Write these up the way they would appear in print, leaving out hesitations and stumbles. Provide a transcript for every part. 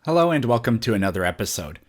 Hello and welcome to another episode.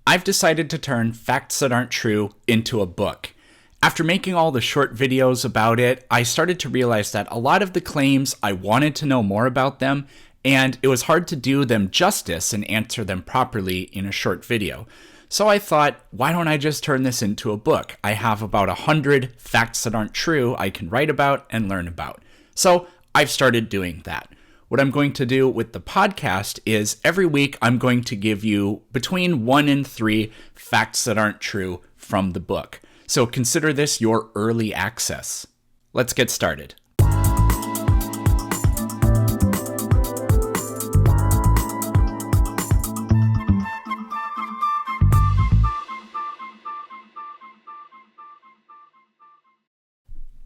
I've decided to turn facts that aren't true into a book. After making all the short videos about it, I started to realize that a lot of the claims I wanted to know more about them, and it was hard to do them justice and answer them properly in a short video. So I thought, why don't I just turn this into a book? I have about 100 facts that aren't true I can write about and learn about. So I've started doing that. What I'm going to do with the podcast is every week I'm going to give you between 1 and 3 facts that aren't true from the book. So consider this your early access. Let's get started.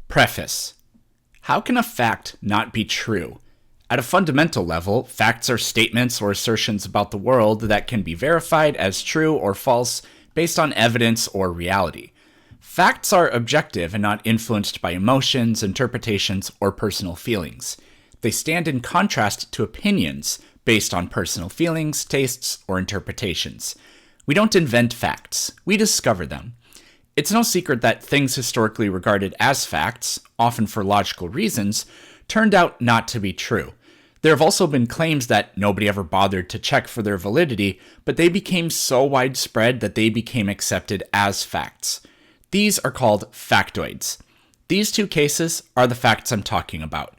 Preface. How can a fact not be true? At a fundamental level, facts are statements or assertions about the world that can be verified as true or false based on evidence or reality. Facts are objective and not influenced by emotions, interpretations, or personal feelings. They stand in contrast to opinions based on personal feelings, tastes, or interpretations. We don't invent facts, we discover them. It's no secret that things historically regarded as facts, often for logical reasons, turned out not to be true. There have also been claims that nobody ever bothered to check for their validity, but they became so widespread that they became accepted as facts. These are called factoids. These two cases are the facts I'm talking about.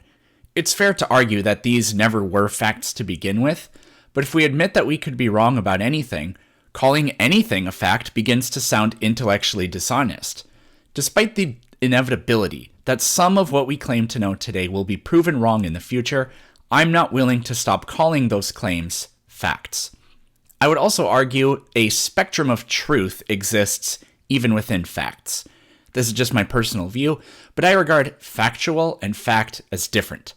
It's fair to argue that these never were facts to begin with, but if we admit that we could be wrong about anything, calling anything a fact begins to sound intellectually dishonest. Despite the inevitability that some of what we claim to know today will be proven wrong in the future, I'm not willing to stop calling those claims facts. I would also argue a spectrum of truth exists even within facts. This is just my personal view, but I regard factual and fact as different.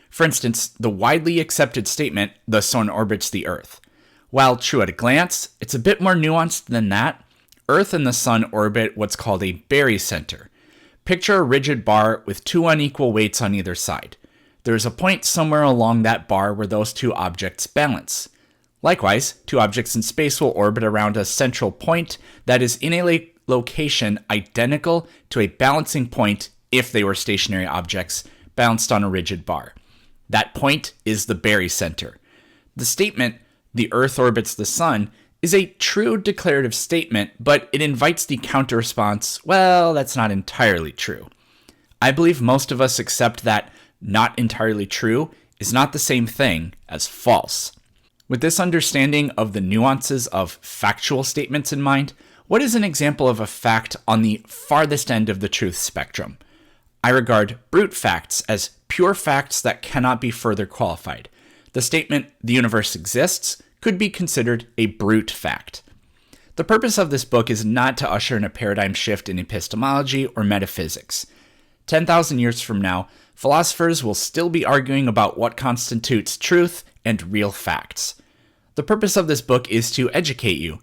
For instance, the widely accepted statement, the sun orbits the Earth. While true at a glance, it's a bit more nuanced than that. Earth and the sun orbit what's called a barycenter. Picture a rigid bar with two unequal weights on either side. There is a point somewhere along that bar where those two objects balance. Likewise, two objects in space will orbit around a central point that is in a location identical to a balancing point if they were stationary objects balanced on a rigid bar. That point is the barycenter. The statement, the Earth orbits the sun, is a true declarative statement, but it invites the counter-response, well, that's not entirely true. I believe most of us accept that not entirely true is not the same thing as false. With this understanding of the nuances of factual statements in mind, what is an example of a fact on the farthest end of the truth spectrum? I regard brute facts as pure facts that cannot be further qualified. The statement, the universe exists, could be considered a brute fact. The purpose of this book is not to usher in a paradigm shift in epistemology or metaphysics. 10,000 years from now, philosophers will still be arguing about what constitutes truth and real facts. The purpose of this book is to educate you.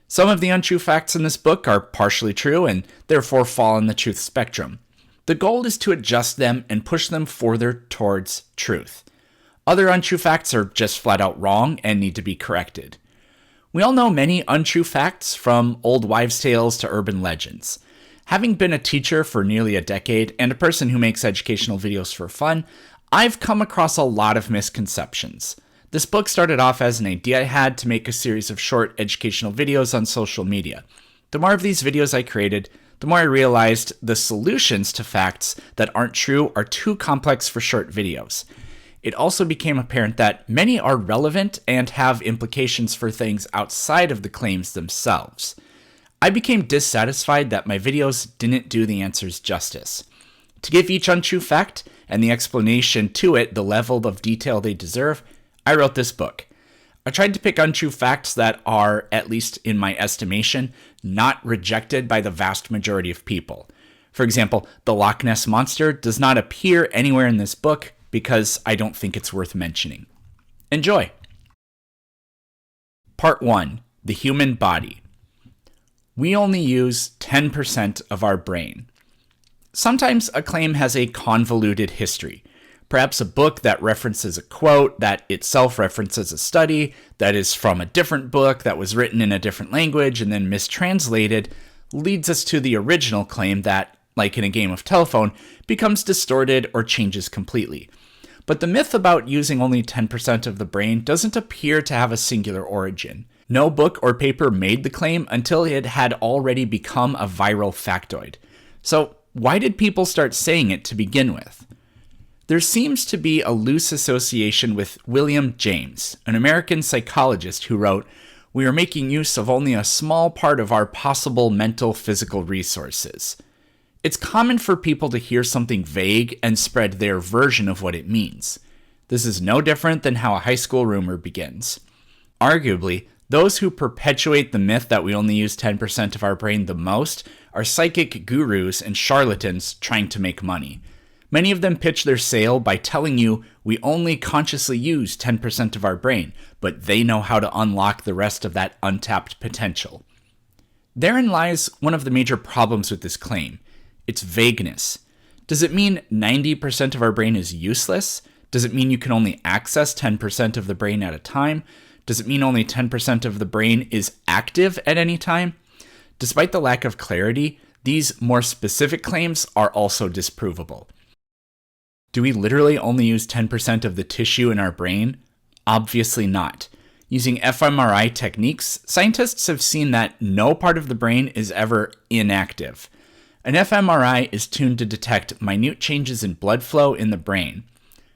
Some of the untrue facts in this book are partially true and therefore fall in the truth spectrum. The goal is to adjust them and push them further towards truth. Other untrue facts are just flat out wrong and need to be corrected. We all know many untrue facts, from old wives' tales to urban legends. Having been a teacher for nearly a decade and a person who makes educational videos for fun, I've come across a lot of misconceptions. This book started off as an idea I had to make a series of short educational videos on social media. The more of these videos I created, the more I realized the solutions to facts that aren't true are too complex for short videos. It also became apparent that many are relevant and have implications for things outside of the claims themselves. I became dissatisfied that my videos didn't do the answers justice. To give each untrue fact and the explanation to it the level of detail they deserve, I wrote this book. I tried to pick untrue facts that are, at least in my estimation, not rejected by the vast majority of people. For example, the Loch Ness Monster does not appear anywhere in this book because I don't think it's worth mentioning. Enjoy! Part 1. The Human Body. We only use 10% of our brain. Sometimes a claim has a convoluted history. Perhaps a book that references a quote that itself references a study that is from a different book that was written in a different language and then mistranslated leads us to the original claim that, like in a game of telephone, becomes distorted or changes completely. But the myth about using only 10% of the brain doesn't appear to have a singular origin. No book or paper made the claim until it had already become a viral factoid. So why did people start saying it to begin with? There seems to be a loose association with William James, an American psychologist who wrote, "We are making use of only a small part of our possible mental physical resources." It's common for people to hear something vague and spread their version of what it means. This is no different than how a high school rumor begins. Arguably, those who perpetuate the myth that we only use 10% of our brain the most are psychic gurus and charlatans trying to make money. Many of them pitch their sale by telling you we only consciously use 10% of our brain, but they know how to unlock the rest of that untapped potential. Therein lies one of the major problems with this claim. Its vagueness. Does it mean 90% of our brain is useless? Does it mean you can only access 10% of the brain at a time? Does it mean only 10% of the brain is active at any time? Despite the lack of clarity, these more specific claims are also disprovable. Do we literally only use 10% of the tissue in our brain? Obviously not. Using fMRI techniques, scientists have seen that no part of the brain is ever inactive. An fMRI is tuned to detect minute changes in blood flow in the brain.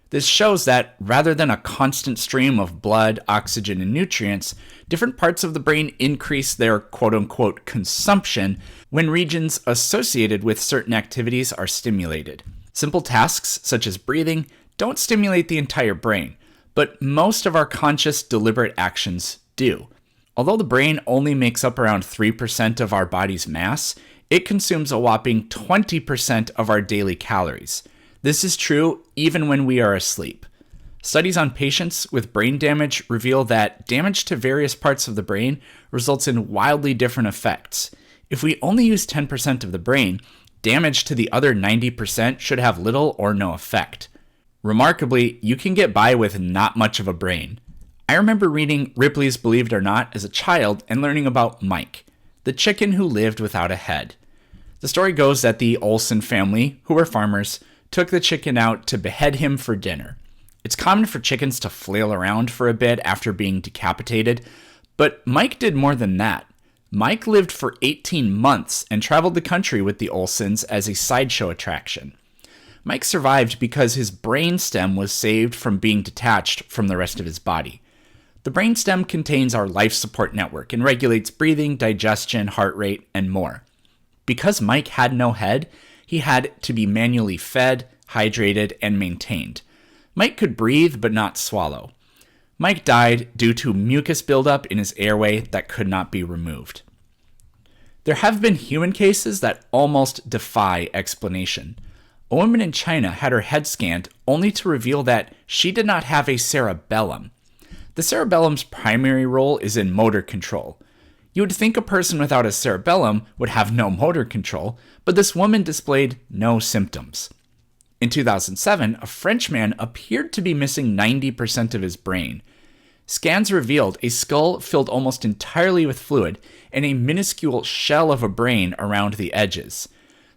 This shows that rather than a constant stream of blood, oxygen, and nutrients, different parts of the brain increase their quote-unquote consumption when regions associated with certain activities are stimulated. Simple tasks, such as breathing, don't stimulate the entire brain, but most of our conscious, deliberate actions do. Although the brain only makes up around 3% of our body's mass, it consumes a whopping 20% of our daily calories. This is true even when we are asleep. Studies on patients with brain damage reveal that damage to various parts of the brain results in wildly different effects. If we only use 10% of the brain, damage to the other 90% should have little or no effect. Remarkably, you can get by with not much of a brain. I remember reading Ripley's Believe It or Not as a child and learning about Mike, the chicken who lived without a head. The story goes that the Olsen family, who were farmers, took the chicken out to behead him for dinner. It's common for chickens to flail around for a bit after being decapitated, but Mike did more than that. Mike lived for 18 months and traveled the country with the Olsens as a sideshow attraction. Mike survived because his brainstem was saved from being detached from the rest of his body. The brainstem contains our life support network and regulates breathing, digestion, heart rate, and more. Because Mike had no head, he had to be manually fed, hydrated, and maintained. Mike could breathe but not swallow. Mike died due to mucus buildup in his airway that could not be removed. There have been human cases that almost defy explanation. A woman in China had her head scanned only to reveal that she did not have a cerebellum. The cerebellum's primary role is in motor control. You would think a person without a cerebellum would have no motor control, but this woman displayed no symptoms. In 2007, a Frenchman appeared to be missing 90% of his brain. Scans revealed a skull filled almost entirely with fluid and a minuscule shell of a brain around the edges.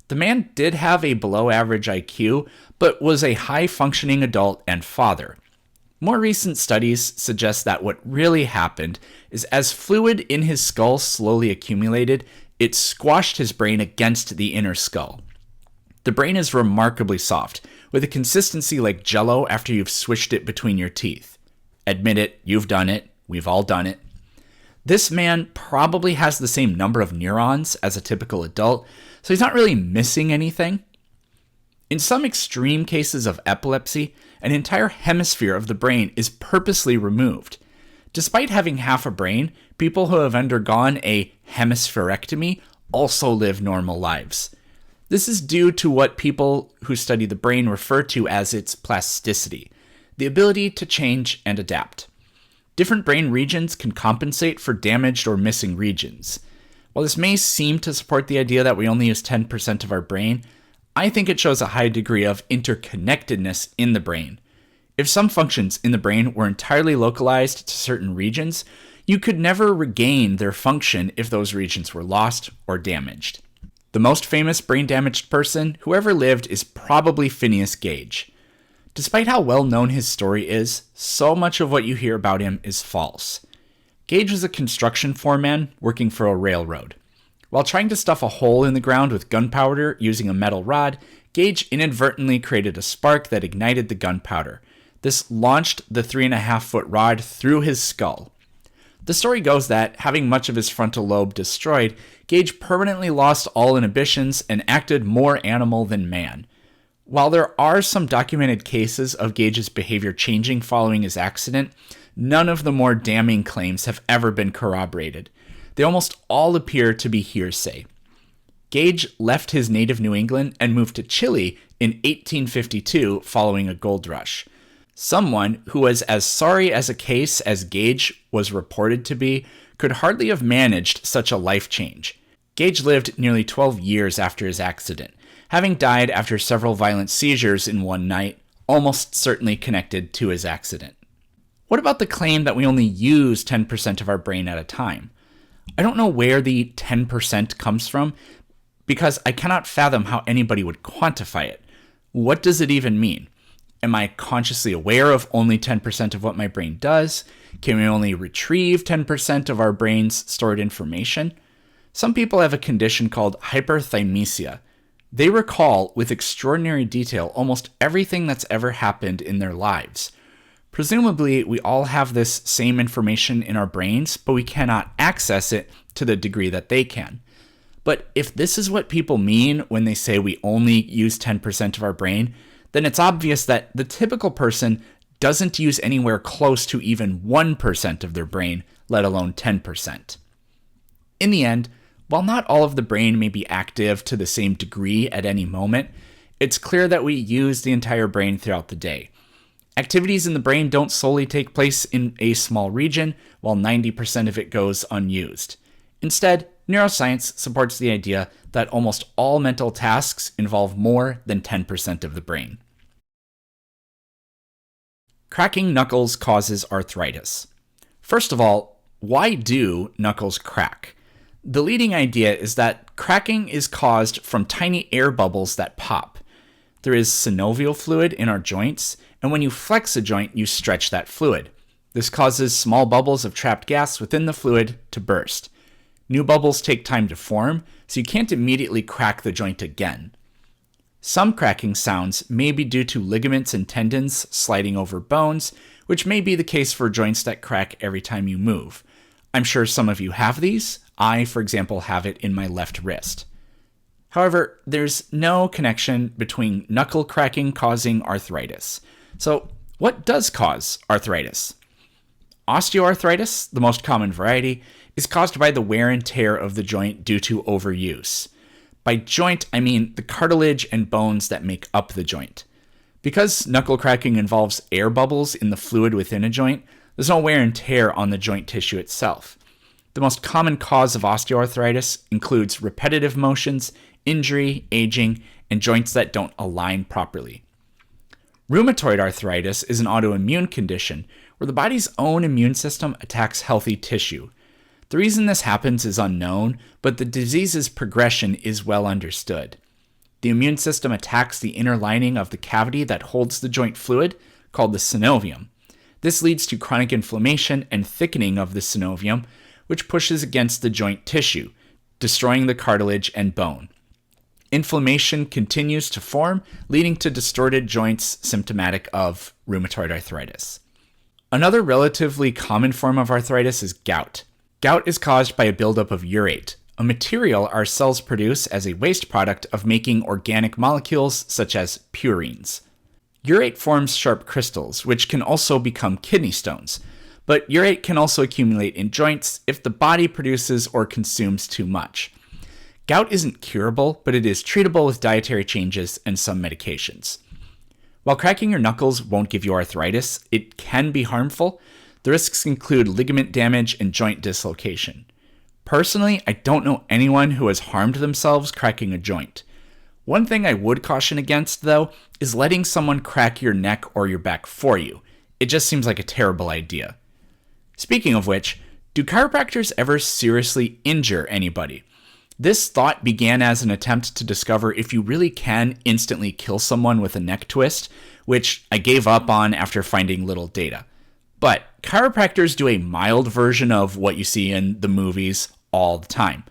The man did have a below-average IQ, but was a high-functioning adult and father. More recent studies suggest that what really happened is as fluid in his skull slowly accumulated, it squashed his brain against the inner skull. The brain is remarkably soft, with a consistency like Jell-O after you've swished it between your teeth. Admit it, you've done it, we've all done it. This man probably has the same number of neurons as a typical adult, so he's not really missing anything. In some extreme cases of epilepsy, an entire hemisphere of the brain is purposely removed. Despite having half a brain, people who have undergone a hemispherectomy also live normal lives. This is due to what people who study the brain refer to as its plasticity, the ability to change and adapt. Different brain regions can compensate for damaged or missing regions. While this may seem to support the idea that we only use 10% of our brain, I think it shows a high degree of interconnectedness in the brain. If some functions in the brain were entirely localized to certain regions, you could never regain their function if those regions were lost or damaged. The most famous brain-damaged person who ever lived is probably Phineas Gage. Despite how well known his story is, so much of what you hear about him is false. Gage was a construction foreman working for a railroad. While trying to stuff a hole in the ground with gunpowder using a metal rod, Gage inadvertently created a spark that ignited the gunpowder. This launched the 3.5-foot rod through his skull. The story goes that, having much of his frontal lobe destroyed, Gage permanently lost all inhibitions and acted more animal than man. While there are some documented cases of Gage's behavior changing following his accident, none of the more damning claims have ever been corroborated. They almost all appear to be hearsay. Gage left his native New England and moved to Chile in 1852 following a gold rush. Someone who was as sorry as a case as Gage was reported to be could hardly have managed such a life change. Gage lived nearly 12 years after his accident, having died after several violent seizures in one night, almost certainly connected to his accident. What about the claim that we only use 10% of our brain at a time? I don't know where the 10% comes from, because I cannot fathom how anybody would quantify it. What does it even mean? Am I consciously aware of only 10% of what my brain does? Can we only retrieve 10% of our brain's stored information? Some people have a condition called hyperthymesia. They recall with extraordinary detail almost everything that's ever happened in their lives. Presumably, we all have this same information in our brains, but we cannot access it to the degree that they can. But if this is what people mean when they say we only use 10% of our brain, then it's obvious that the typical person doesn't use anywhere close to even 1% of their brain, let alone 10%. In the end, while not all of the brain may be active to the same degree at any moment, it's clear that we use the entire brain throughout the day. Activities in the brain don't solely take place in a small region, while 90% of it goes unused. Instead, neuroscience supports the idea that almost all mental tasks involve more than 10% of the brain. Cracking knuckles causes arthritis. First of all, why do knuckles crack? The leading idea is that cracking is caused from tiny air bubbles that pop. There is synovial fluid in our joints, and when you flex a joint, you stretch that fluid. This causes small bubbles of trapped gas within the fluid to burst. New bubbles take time to form, so you can't immediately crack the joint again. Some cracking sounds may be due to ligaments and tendons sliding over bones, which may be the case for joints that crack every time you move. I'm sure some of you have these. I, for example, have it in my left wrist. However, there's no connection between knuckle cracking causing arthritis. So, what does cause arthritis? Osteoarthritis, the most common variety, is caused by the wear and tear of the joint due to overuse. By joint, I mean the cartilage and bones that make up the joint. Because knuckle cracking involves air bubbles in the fluid within a joint, there's no wear and tear on the joint tissue itself. The most common cause of osteoarthritis includes repetitive motions, injury, aging, and joints that don't align properly. Rheumatoid arthritis is an autoimmune condition where the body's own immune system attacks healthy tissue. The reason this happens is unknown, but the disease's progression is well understood. The immune system attacks the inner lining of the cavity that holds the joint fluid, called the synovium. This leads to chronic inflammation and thickening of the synovium, which pushes against the joint tissue, destroying the cartilage and bone. Inflammation continues to form, leading to distorted joints symptomatic of rheumatoid arthritis. Another relatively common form of arthritis is gout. Gout is caused by a buildup of urate, a material our cells produce as a waste product of making organic molecules such as purines. Urate forms sharp crystals, which can also become kidney stones, but urate can also accumulate in joints if the body produces or consumes too much. Gout isn't curable, but it is treatable with dietary changes and some medications. While cracking your knuckles won't give you arthritis, it can be harmful. The risks include ligament damage and joint dislocation. Personally, I don't know anyone who has harmed themselves cracking a joint. One thing I would caution against, though, is letting someone crack your neck or your back for you. It just seems like a terrible idea. Speaking of which, do chiropractors ever seriously injure anybody? This thought began as an attempt to discover if you really can instantly kill someone with a neck twist, which I gave up on after finding little data. But chiropractors do a mild version of what you see in the movies all the time.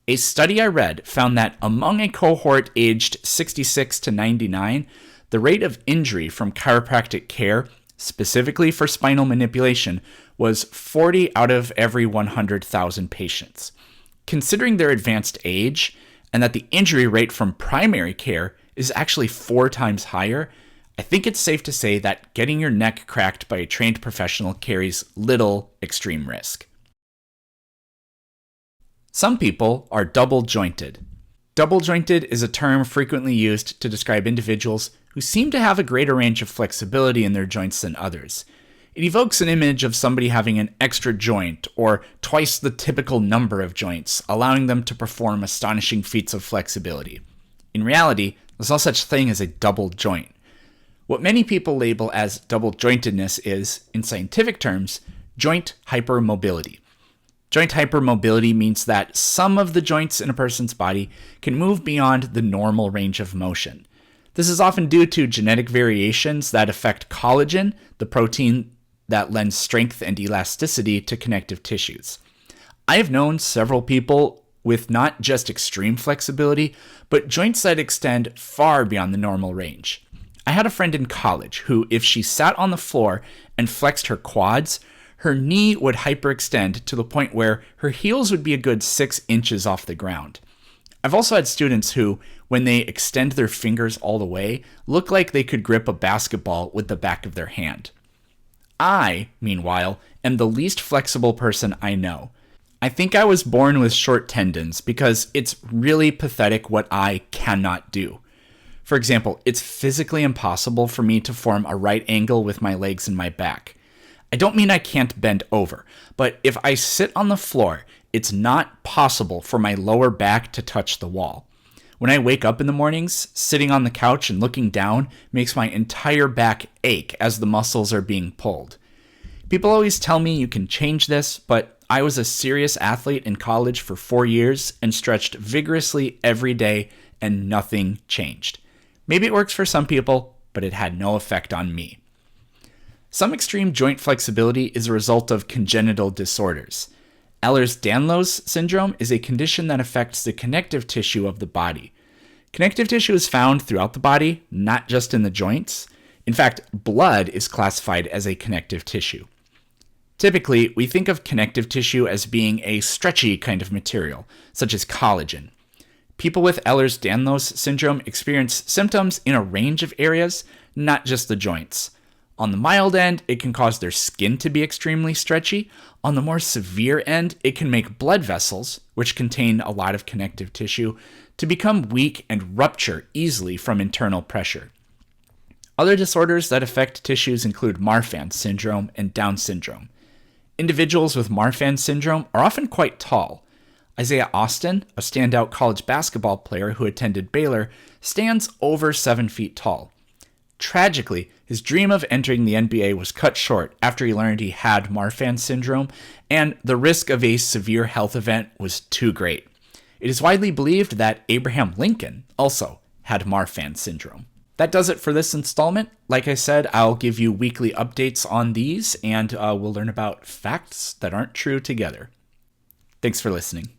A study I read found that among a cohort aged 66 to 99, the rate of injury from chiropractic care, specifically for spinal manipulation, was 40 out of every 100,000 patients. Considering their advanced age, and that the injury rate from primary care is actually 4 times higher, I think it's safe to say that getting your neck cracked by a trained professional carries little extreme risk. Some people are double-jointed. Double-jointed is a term frequently used to describe individuals who seem to have a greater range of flexibility in their joints than others. It evokes an image of somebody having an extra joint or twice the typical number of joints, allowing them to perform astonishing feats of flexibility. In reality, there's no such thing as a double joint. What many people label as double-jointedness is, in scientific terms, joint hypermobility. Joint hypermobility means that some of the joints in a person's body can move beyond the normal range of motion. This is often due to genetic variations that affect collagen, the protein that lends strength and elasticity to connective tissues. I have known several people with not just extreme flexibility, but joints that extend far beyond the normal range. I had a friend in college who, if she sat on the floor and flexed her quads, her knee would hyperextend to the point where her heels would be a good 6 inches off the ground. I've also had students who, when they extend their fingers all the way, look like they could grip a basketball with the back of their hand. I, meanwhile, am the least flexible person I know. I think I was born with short tendons because it's really pathetic what I cannot do. For example, it's physically impossible for me to form a right angle with my legs and my back. I don't mean I can't bend over, but if I sit on the floor, it's not possible for my lower back to touch the wall. When I wake up in the mornings, sitting on the couch and looking down makes my entire back ache as the muscles are being pulled. People always tell me you can change this, but I was a serious athlete in college for 4 years and stretched vigorously every day and nothing changed. Maybe it works for some people, but it had no effect on me. Some extreme joint flexibility is a result of congenital disorders. Ehlers-Danlos syndrome is a condition that affects the connective tissue of the body. Connective tissue is found throughout the body, not just in the joints. In fact, blood is classified as a connective tissue. Typically, we think of connective tissue as being a stretchy kind of material, such as collagen. People with Ehlers-Danlos syndrome experience symptoms in a range of areas, not just the joints. On the mild end, it can cause their skin to be extremely stretchy. On the more severe end, it can make blood vessels, which contain a lot of connective tissue, to become weak and rupture easily from internal pressure. Other disorders that affect tissues include Marfan syndrome and Down syndrome. Individuals with Marfan syndrome are often quite tall. Isaiah Austin, a standout college basketball player who attended Baylor, stands over 7 feet tall. Tragically, his dream of entering the NBA was cut short after he learned he had Marfan syndrome, and the risk of a severe health event was too great. It is widely believed that Abraham Lincoln also had Marfan syndrome. That does it for this installment. Like I said, I'll give you weekly updates on these, and we'll learn about facts that aren't true together. Thanks for listening.